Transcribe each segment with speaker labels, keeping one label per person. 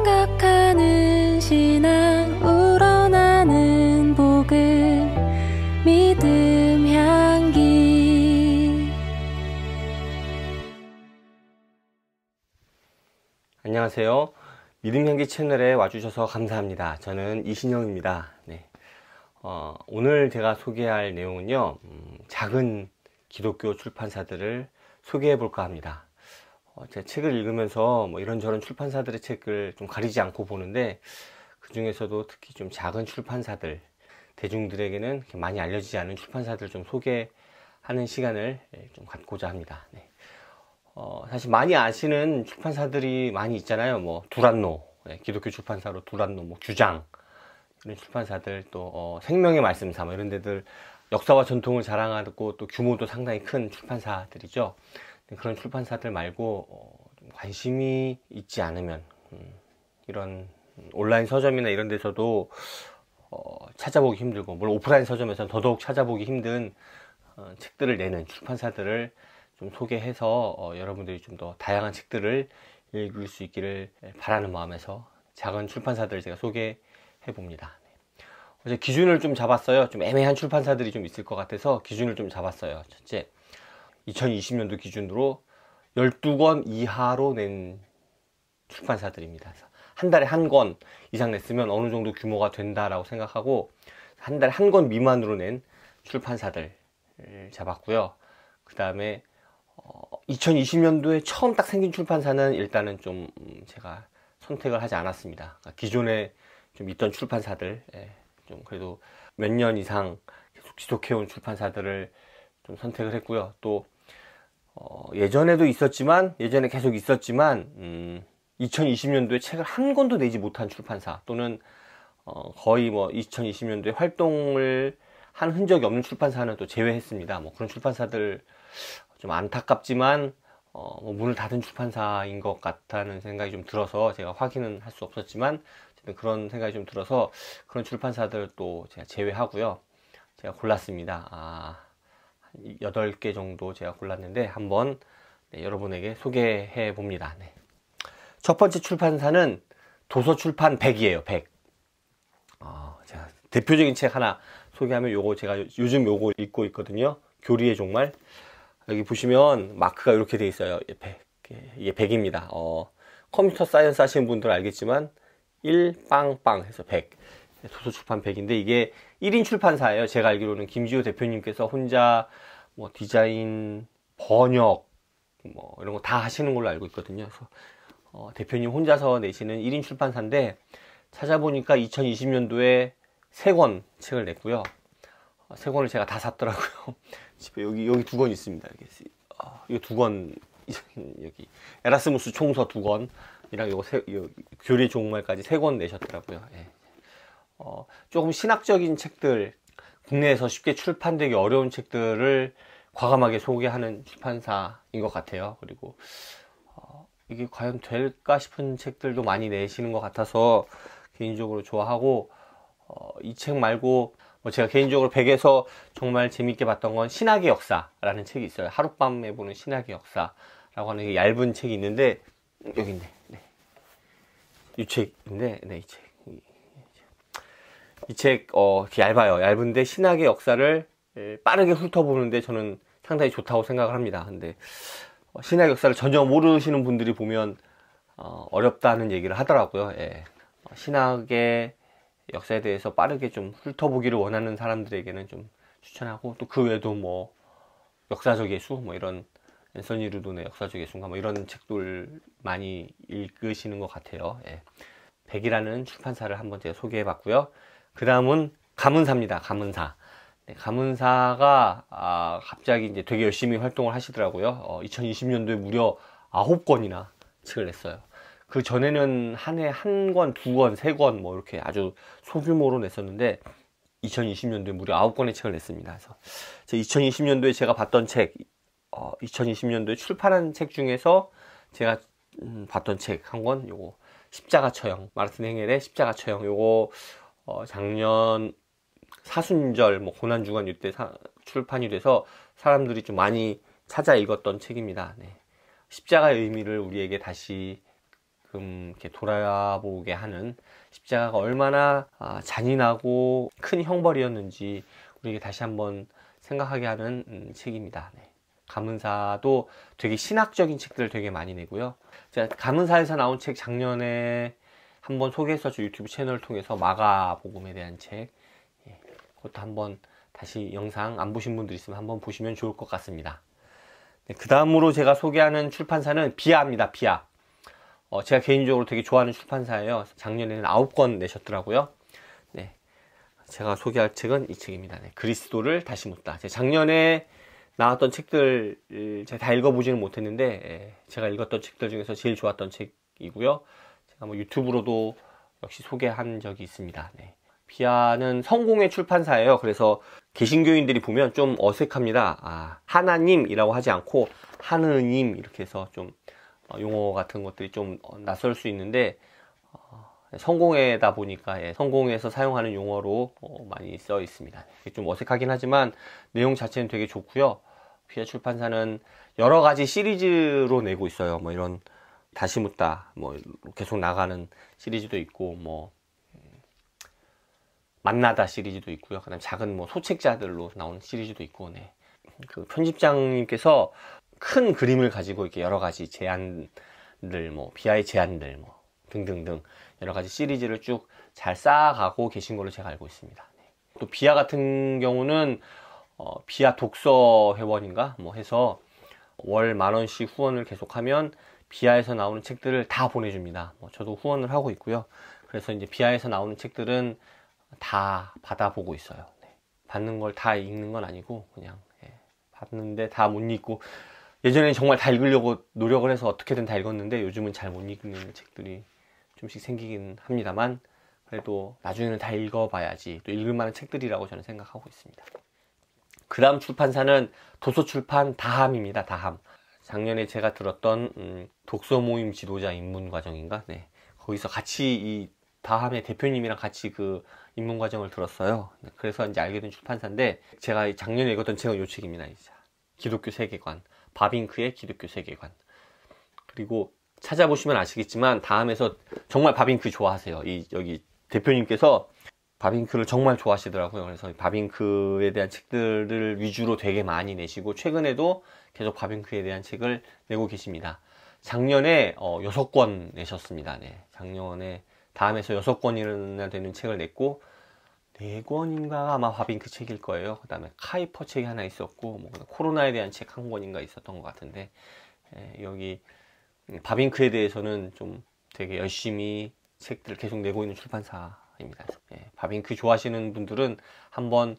Speaker 1: 생각하는 신앙 우러나는 복음 믿음 향기.
Speaker 2: 안녕하세요. 믿음 향기 채널에 와주셔서 감사합니다. 저는 이신영입니다. 네. 오늘 제가 소개할 내용은요, 작은 기독교 출판사들을 소개해 볼까 합니다. 제 책을 읽으면서 뭐 이런저런 출판사들의 책을 좀 가리지 않고 보는데, 그 중에서도 특히 좀 작은 출판사들, 대중들에게는 많이 알려지지 않은 출판사들을 좀 소개하는 시간을 좀 갖고자 합니다. 네. 사실 많이 아시는 출판사들이 많이 있잖아요. 뭐 두란노, 기독교 출판사로 두란노, 뭐 규장, 이런 출판사들, 또 생명의 말씀사, 뭐 이런 데들 역사와 전통을 자랑하고 또 규모도 상당히 큰 출판사들이죠. 그런 출판사들 말고 좀 관심이 있지 않으면 이런 온라인 서점이나 이런 데서도 찾아보기 힘들고, 물론 오프라인 서점에서는 더더욱 찾아보기 힘든 책들을 내는 출판사들을 좀 소개해서 여러분들이 좀 더 다양한 책들을 읽을 수 있기를 바라는 마음에서 작은 출판사들을 제가 소개해 봅니다. 어제 기준을 좀 잡았어요. 좀 애매한 출판사들이 좀 있을 것 같아서 기준을 좀 잡았어요. 첫째, 2020년도 기준으로 12권 이하로 낸 출판사들입니다. 그래서 한 달에 한 권 이상 냈으면 어느 정도 규모가 된다라고 생각하고, 한 달에 한 권 미만으로 낸 출판사들 잡았고요. 그 다음에 2020년도에 처음 딱 생긴 출판사는 일단은 좀 제가 선택을 하지 않았습니다. 그러니까 기존에 좀 있던 출판사들, 좀 그래도 몇 년 이상 계속 지속해온 출판사들을 좀 선택을 했고요. 또 예전에도 있었지만, 예전에 계속 있었지만 2020년도에 책을 한 권도 내지 못한 출판사, 또는 거의 뭐 2020년도에 활동을 한 흔적이 없는 출판사는 또 제외했습니다. 뭐 그런 출판사들 좀 안타깝지만 뭐 문을 닫은 출판사인 것 같다는 생각이 좀 들어서, 제가 확인은 할 수 없었지만 어쨌든 그런 생각이 좀 들어서 그런 출판사들 또 제가 제외하고요. 제가 골랐습니다. 한 8개 정도 제가 골랐는데 한번 여러분에게 소개해 봅니다. 네. 첫 번째 출판사는 도서출판 100이에요. 100. 제가 대표적인 책 하나 소개하면, 요거 제가 요즘 요거 읽고 있거든요. 교리의 종말. 여기 보시면 마크가 이렇게 돼 있어요. 100. 이게 100입니다. 컴퓨터 사이언스 하시는 분들은 알겠지만 1빵빵 해서 100. 도서출판 100인데 이게 1인 출판사예요. 제가 알기로는 김지호 대표님께서 혼자 뭐 디자인, 번역 뭐 이런 거 다 하시는 걸로 알고 있거든요. 그래서 대표님 혼자서 내시는 1인 출판사인데, 찾아보니까 2020년도에 3권 책을 냈고요. 3권을 제가 다 샀더라고요. 집에 여기 2권 있습니다. 이거 2권, 여기 에라스무스 총서 2권이랑 요거 교리 종말까지 3권 내셨더라고요. 예. 조금 신학적인 책들, 국내에서 쉽게 출판되기 어려운 책들을 과감하게 소개하는 출판사인 것 같아요. 그리고 이게 과연 될까 싶은 책들도 많이 내시는 것 같아서 개인적으로 좋아하고, 이 책 말고 뭐 제가 개인적으로 100에서 정말 재밌게 봤던 건 신학의 역사라는 책이 있어요. 하룻밤에 보는 신학의 역사라고 하는 얇은 책이 있는데, 여기 있네. 네. 이 책인데, 네, 이 책 얇아요. 얇은데 신학의 역사를 빠르게 훑어보는데 저는 상당히 좋다고 생각을 합니다. 근데 신학의 역사를 전혀 모르시는 분들이 보면 어렵다는 얘기를 하더라고요. 예. 신학의 역사에 대해서 빠르게 좀 훑어보기를 원하는 사람들에게는 좀 추천하고, 또 그 외에도 뭐 역사적 예수, 뭐 이런 앤서니 루돈의 역사적 예수인가 뭐 이런 책들 많이 읽으시는 것 같아요. 예. 100이라는 출판사를 한번 제가 소개해 봤고요. 그 다음은 가문사입니다. 가문사. 네, 가문사가 갑자기 이제 되게 열심히 활동을 하시더라고요. 2020년도에 무려 9권이나 책을 냈어요. 그 전에는 한 해 1권, 2권, 3권 뭐 이렇게 아주 소규모로 냈었는데 2020년도에 무려 9권의 책을 냈습니다. 그래서 2020년도에 제가 봤던 책, 2020년도에 출판한 책 중에서 제가 봤던 책 한 권, 요거 십자가 처형, 마르틴 행헬의 십자가 처형, 요거 작년 사순절 뭐 고난주간 이때 출판이 돼서 사람들이 좀 많이 찾아 읽었던 책입니다. 네. 십자가의 의미를 우리에게 다시 가끔 이렇게 돌아보게 하는, 십자가가 얼마나 잔인하고 큰 형벌이었는지 우리에게 다시 한번 생각하게 하는 책입니다. 네. 가문사도 되게 신학적인 책들을 되게 많이 내고요. 제가 가문사에서 나온 책 작년에 한번 소개했었죠. 유튜브 채널을 통해서 마가복음에 대한 책. 예, 그것도 한번 다시 영상 안 보신 분들 있으면 한번 보시면 좋을 것 같습니다. 네, 그 다음으로 제가 소개하는 출판사는 비아입니다. 비아. 제가 개인적으로 되게 좋아하는 출판사예요. 작년에는 9권 내셨더라고요. 네, 제가 소개할 책은 이 책입니다. 네, 그리스도를 다시 묻다. 제가 작년에 나왔던 책들 제가 다 읽어보지는 못했는데 제가 읽었던 책들 중에서 제일 좋았던 책이고요. 제가 뭐 유튜브로도 역시 소개한 적이 있습니다. 네. 비아는 성공의 출판사예요. 그래서 개신교인들이 보면 좀 어색합니다. 하나님이라고 하지 않고 하느님 이렇게 해서 좀 용어 같은 것들이 좀 낯설 수 있는데 성공회다 보니까 성공에서 사용하는 용어로 많이 써 있습니다. 좀 어색하긴 하지만 내용 자체는 되게 좋고요. 비아 출판사는 여러 가지 시리즈로 내고 있어요. 뭐 이런 다시 묻다 뭐 계속 나가는 시리즈도 있고 뭐 만나다 시리즈도 있고요. 그다음 작은 뭐 소책자들로 나오는 시리즈도 있고, 네. 그 편집장님께서 큰 그림을 가지고 이렇게 여러 가지 제안들, 뭐 비아의 제안들, 뭐 등등등 여러 가지 시리즈를 쭉 잘 쌓아가고 계신 걸로 제가 알고 있습니다. 네. 또 비아 같은 경우는 비아 독서 회원인가 뭐 해서 월 10,000원씩 후원을 계속하면 비아에서 나오는 책들을 다 보내줍니다. 뭐 저도 후원을 하고 있고요. 그래서 이제 비아에서 나오는 책들은 다 받아보고 있어요. 네. 받는 걸 다 읽는 건 아니고 그냥 받는데 다 못 읽고, 예전에는 정말 다 읽으려고 노력을 해서 어떻게든 다 읽었는데 요즘은 잘 못 읽는 책들이 좀씩 생기긴 합니다만 그래도 나중에는 다 읽어봐야지 또 읽을 만한 책들이라고 저는 생각하고 있습니다. 그 다음 출판사는 도서출판 다함입니다. 다함. 작년에 제가 들었던 독서 모임 지도자 입문 과정인가? 네. 거기서 같이 이 다함의 대표님이랑 같이 그 입문 과정을 들었어요. 그래서 이제 알게 된 출판사인데 제가 작년에 읽었던 책은 이 책입니다. 기독교 세계관. 바빙크의 기독교 세계관. 그리고 찾아보시면 아시겠지만 다음에서 정말 바빙크 좋아하세요. 여기 대표님께서 바빙크를 정말 좋아하시더라고요. 그래서 바빙크에 대한 책들을 위주로 되게 많이 내시고 최근에도 계속 바빙크에 대한 책을 내고 계십니다. 작년에 6권 내셨습니다. 네. 작년에 다음에서 6권이나 되는 책을 냈고 4권인가 아마 바빙크 책일 거예요. 그 다음에 카이퍼 책이 하나 있었고 뭐 코로나에 대한 책 1권인가 있었던 것 같은데 여기 바빙크에 대해서는 좀 되게 열심히 책들을 계속 내고 있는 출판사입니다. 바빙크 좋아하시는 분들은 한번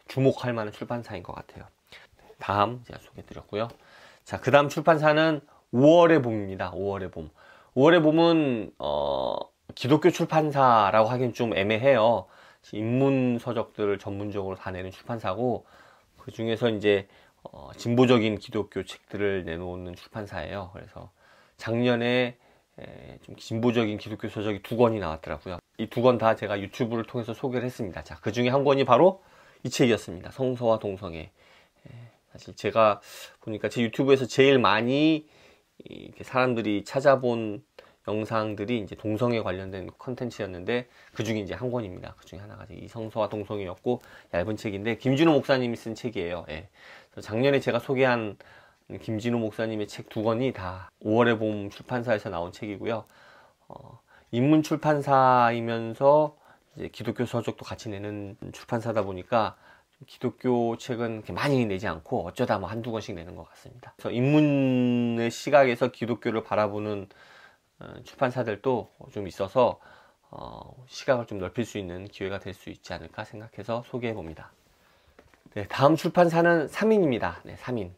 Speaker 2: 주목할 만한 출판사인 것 같아요. 다음 제가 소개해드렸고요. 자, 그 다음 출판사는 5월의 봄입니다. 5월의 봄. 5월의 봄은 기독교 출판사라고 하긴 좀 애매해요. 인문 서적들을 전문적으로 다 내는 출판사고 그 중에서 이제 진보적인 기독교 책들을 내놓는 출판사예요. 그래서 작년에 좀 진보적인 기독교 서적이 2권이 나왔더라고요. 이 2권 다 제가 유튜브를 통해서 소개를 했습니다. 자, 그 중에 한 권이 바로 이 책이었습니다. 성서와 동성애. 사실 제가 보니까 제 유튜브에서 제일 많이 이렇게 사람들이 찾아본 영상들이 이제 동성애 관련된 컨텐츠였는데 그 중에 이제 한 권입니다. 그 중에 하나가 이 성서와 동성애였고 얇은 책인데 김진호 목사님이 쓴 책이에요. 작년에 제가 소개한 김진호 목사님의 책 2권이 다 5월의 봄 출판사에서 나온 책이고요. 인문 출판사이면서 이제 기독교 서적도 같이 내는 출판사다 보니까 기독교 책은 이렇게 많이 내지 않고 어쩌다 뭐 한두 권씩 내는 것 같습니다. 그래서 인문의 시각에서 기독교를 바라보는 출판사들도 좀 있어서 시각을 좀 넓힐 수 있는 기회가 될 수 있지 않을까 생각해서 소개해 봅니다. 네, 다음 출판사는 삼인입니다. 네, 삼인.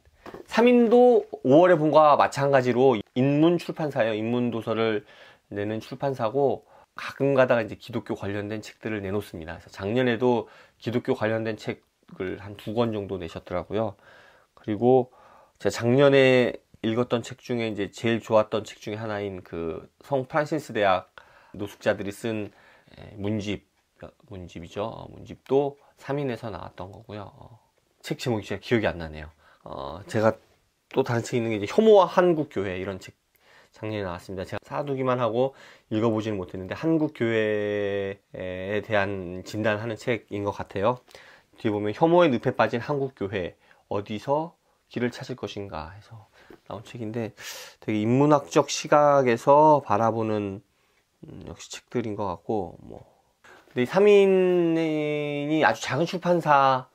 Speaker 2: 삼인도 5월의 봄과 마찬가지로 인문 출판사예요. 인문 도서를 내는 출판사고 가끔 가다가 이제 기독교 관련된 책들을 내놓습니다. 그래서 작년에도 기독교 관련된 책을 한 2권 정도 내셨더라고요. 그리고 제가 작년에 읽었던 책 중에 이제 제일 좋았던 책 중에 하나인 그 성 프란시스 대학 노숙자들이 쓴 문집이죠. 문집도 3인에서 나왔던 거고요. 책 제목이 제가 기억이 안 나네요. 제가 또 다른 책 있는 게 이제 혐오와 한국교회 이런 책 작년에 나왔습니다. 제가 사두기만 하고 읽어보지는 못했는데 한국 교회에 대한 진단하는 책인 것 같아요. 뒤에 보면 혐오의 늪에 빠진 한국 교회 어디서 길을 찾을 것인가 해서 나온 책인데 되게 인문학적 시각에서 바라보는 역시 책들인 것 같고 근데 이 3인이 아주 작은 출판사는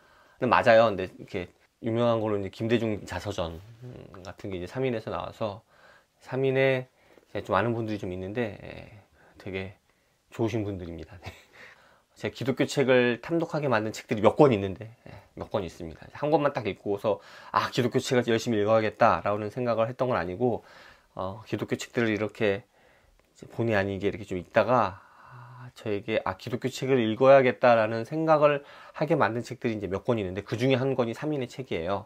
Speaker 2: 맞아요. 근데 이렇게 유명한 걸로 이제 김대중 자서전 같은 게 이제 3인에서 나와서 3인에 좀 아는 분들이 좀 있는데 되게 좋으신 분들입니다. 제가 기독교 책을 탐독하게 만든 책들이 몇 권 있는데 몇 권 있습니다. 한 권만 딱 읽고서 기독교 책을 열심히 읽어야겠다라는 생각을 했던 건 아니고 기독교 책들을 이렇게 본의 아니게 이렇게 좀 읽다가 저에게 기독교 책을 읽어야겠다라는 생각을 하게 만든 책들이 이제 몇 권 있는데 그 중에 한 권이 3인의 책이에요.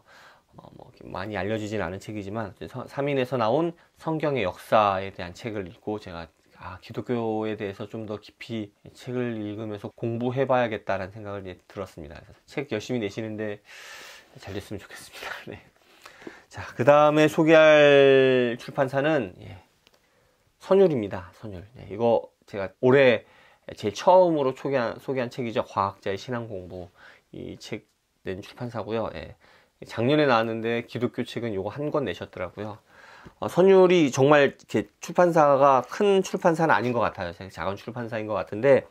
Speaker 2: 많이 알려지진 않은 책이지만 3인에서 나온 성경의 역사에 대한 책을 읽고 제가 기독교에 대해서 좀 더 깊이 책을 읽으면서 공부해봐야겠다라는 생각을 이제 들었습니다. 그래서 책 열심히 내시는데 잘 됐으면 좋겠습니다. 네. 자, 그 다음에 소개할 출판사는 선율입니다. 선율. 이거 제가 올해 제일 처음으로 소개한 책이죠. 과학자의 신앙공부. 이 책 낸 출판사고요. 작년에 나왔는데 기독교 책은 요거 한 권 내셨더라고요. 선율이 정말 이렇게 출판사가 큰 출판사는 아닌 것 같아요. 작은 출판사인 것 같은데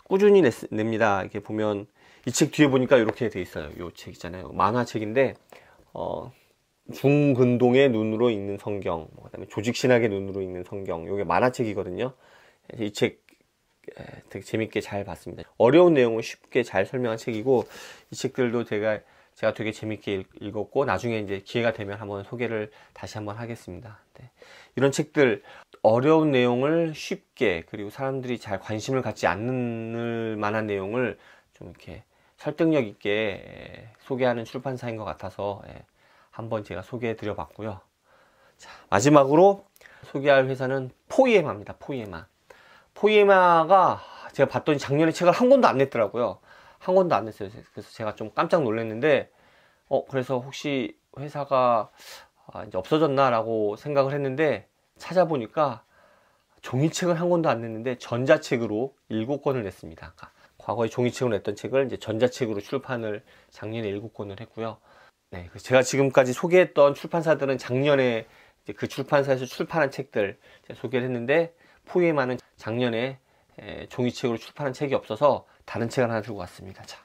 Speaker 2: 꾸준히 냅니다. 이렇게 보면 이 책 뒤에 보니까 이렇게 돼 있어요. 요 책 있잖아요. 만화책인데 중근동의 눈으로 읽는 성경, 그다음에 조직신학의 눈으로 읽는 성경. 요게 만화책이거든요. 이 책 되게 재밌게 잘 봤습니다. 어려운 내용을 쉽게 잘 설명한 책이고 이 책들도 제가 되게 재밌게 읽었고 나중에 이제 기회가 되면 한번 소개를 다시 한번 하겠습니다. 네. 이런 책들 어려운 내용을 쉽게 그리고 사람들이 잘 관심을 갖지 않을 만한 내용을 좀 이렇게 설득력 있게 소개하는 출판사인 것 같아서 한번 제가 소개해 드려 봤고요. 자, 마지막으로 소개할 회사는 포이에마입니다. 포이에마가 제가 봤더니 작년에 책을 한 권도 안 냈더라고요. 한 권도 안 냈어요. 그래서 제가 좀 깜짝 놀랐는데 그래서 혹시 회사가 이제 없어졌나 라고 생각을 했는데 찾아보니까 종이책을 한 권도 안 냈는데 전자책으로 7권을 냈습니다. 과거에 종이책으로 냈던 책을 이제 전자책으로 출판을 작년에 7권을 했고요. 네, 제가 지금까지 소개했던 출판사들은 작년에 이제 그 출판사에서 출판한 책들 제가 소개를 했는데 포이에마는 작년에 종이책으로 출판한 책이 없어서 다른 책을 하나 들고 왔습니다. 자,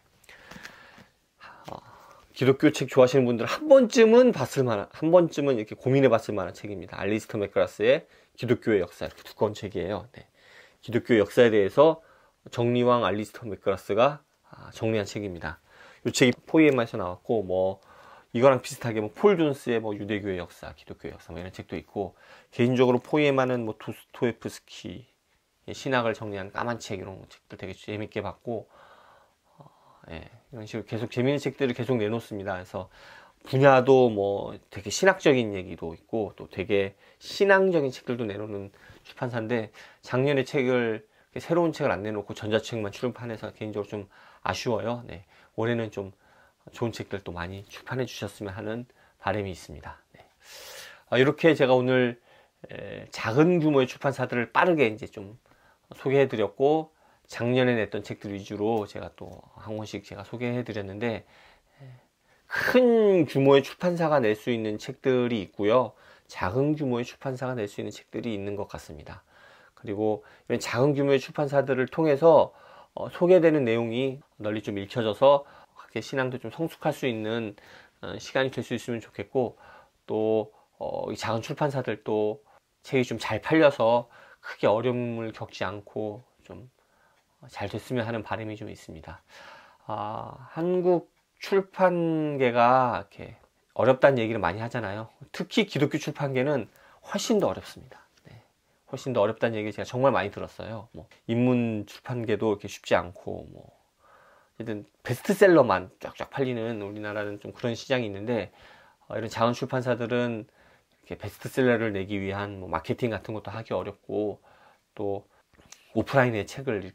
Speaker 2: 기독교 책 좋아하시는 분들은 한 번쯤은 이렇게 고민해 봤을 만한 책입니다. 알리스터 맥그라스의 기독교의 역사, 이렇게 두꺼운 책이에요. 네. 기독교의 역사에 대해서 정리왕 알리스터 맥그라스가 정리한 책입니다. 이 책이 포이에마에서 나왔고 이거랑 비슷하게 폴 존스의 유대교의 역사, 기독교의 역사 이런 책도 있고 개인적으로 포이에마는 도스토옙스키 신학을 정리한 까만 책 이런 책들 되게 재밌게 봤고 이런 식으로 계속 재밌는 책들을 계속 내놓습니다. 그래서 분야도 되게 신학적인 얘기도 있고 또 되게 신앙적인 책들도 내놓는 출판사인데 작년에 새로운 책을 안 내놓고 전자책만 출판해서 개인적으로 좀 아쉬워요. 네. 올해는 좀 좋은 책들도 많이 출판해 주셨으면 하는 바람이 있습니다. 네. 이렇게 제가 오늘 작은 규모의 출판사들을 빠르게 이제 좀 소개해 드렸고 작년에 냈던 책들 위주로 제가 또 한 권씩 제가 소개해 드렸는데 큰 규모의 출판사가 낼 수 있는 책들이 있고요. 작은 규모의 출판사가 낼 수 있는 책들이 있는 것 같습니다. 그리고 이런 작은 규모의 출판사들을 통해서 소개되는 내용이 널리 좀 읽혀져서 신앙도 좀 성숙할 수 있는 시간이 될 수 있으면 좋겠고 또 이 작은 출판사들도 책이 좀 잘 팔려서 크게 어려움을 겪지 않고 좀 잘 됐으면 하는 바람이 좀 있습니다. 한국 출판계가 이렇게 어렵다는 얘기를 많이 하잖아요. 특히 기독교 출판계는 훨씬 더 어렵습니다. 네. 훨씬 더 어렵다는 얘기 제가 정말 많이 들었어요. 인문 출판계도 이렇게 쉽지 않고 어쨌든 베스트셀러만 쫙쫙 팔리는 우리나라는 좀 그런 시장이 있는데 이런 작은 출판사들은 이렇게 베스트셀러를 내기 위한 마케팅 같은 것도 하기 어렵고 또 오프라인에 책을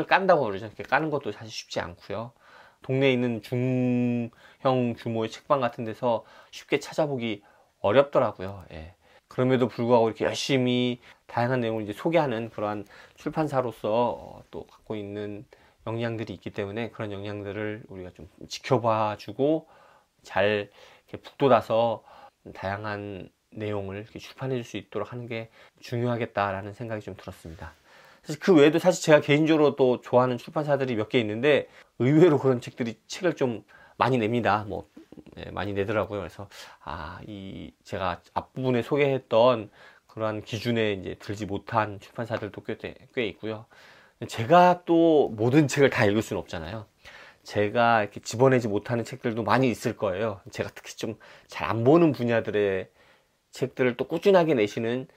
Speaker 2: 깐다고 그러죠. 이렇게 까는 것도 사실 쉽지 않고요. 동네에 있는 중형 규모의 책방 같은 데서 쉽게 찾아보기 어렵더라고요. 그럼에도 불구하고 이렇게 열심히 다양한 내용을 이제 소개하는 그러한 출판사로서 또 갖고 있는 역량들이 있기 때문에 그런 역량들을 우리가 좀 지켜봐 주고 잘 이렇게 북돋아서 다양한 내용을 이렇게 출판해 줄 수 있도록 하는 게 중요하겠다라는 생각이 좀 들었습니다. 사실 그 외에도 사실 제가 개인적으로 또 좋아하는 출판사들이 몇 개 있는데 의외로 그런 책들이 책을 좀 많이 냅니다. 뭐 많이 내더라고요. 그래서 제가 앞부분에 소개했던 그러한 기준에 이제 들지 못한 출판사들도 꽤 있고요. 제가 또 모든 책을 다 읽을 수는 없잖아요. 제가 이렇게 집어내지 못하는 책들도 많이 있을 거예요. 제가 특히 좀 잘 안 보는 분야들의 책들을 또 꾸준하게 내시는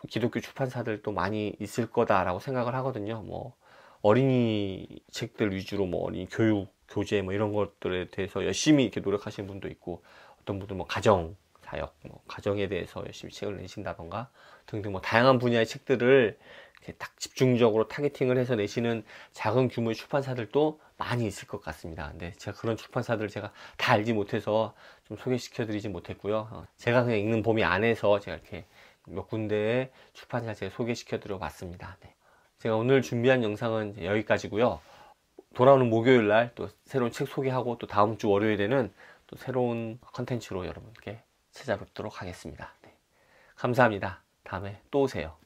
Speaker 2: 기독교 출판사들도 많이 있을 거다라고 생각을 하거든요. 뭐 어린이 책들 위주로 뭐 어린이 교육, 교재 뭐 이런 것들에 대해서 열심히 이렇게 노력하시는 분도 있고, 어떤 분들 뭐 가정 사역, 뭐 가정에 대해서 열심히 책을 내신다던가 등등 뭐 다양한 분야의 책들을 이렇게 딱 집중적으로 타겟팅을 해서 내시는 작은 규모의 출판사들도 많이 있을 것 같습니다. 근데 제가 그런 출판사들을 제가 다 알지 못해서 좀 소개시켜 드리지 못했고요. 제가 그냥 읽는 범위 안에서 제가 이렇게 몇 군데의 출판사 제가 소개시켜 드려 봤습니다. 네. 제가 오늘 준비한 영상은 여기까지고요. 돌아오는 목요일 날 또 새로운 책 소개하고 또 다음 주 월요일에는 또 새로운 컨텐츠로 여러분께 찾아뵙도록 하겠습니다. 네. 감사합니다. 다음에 또 오세요.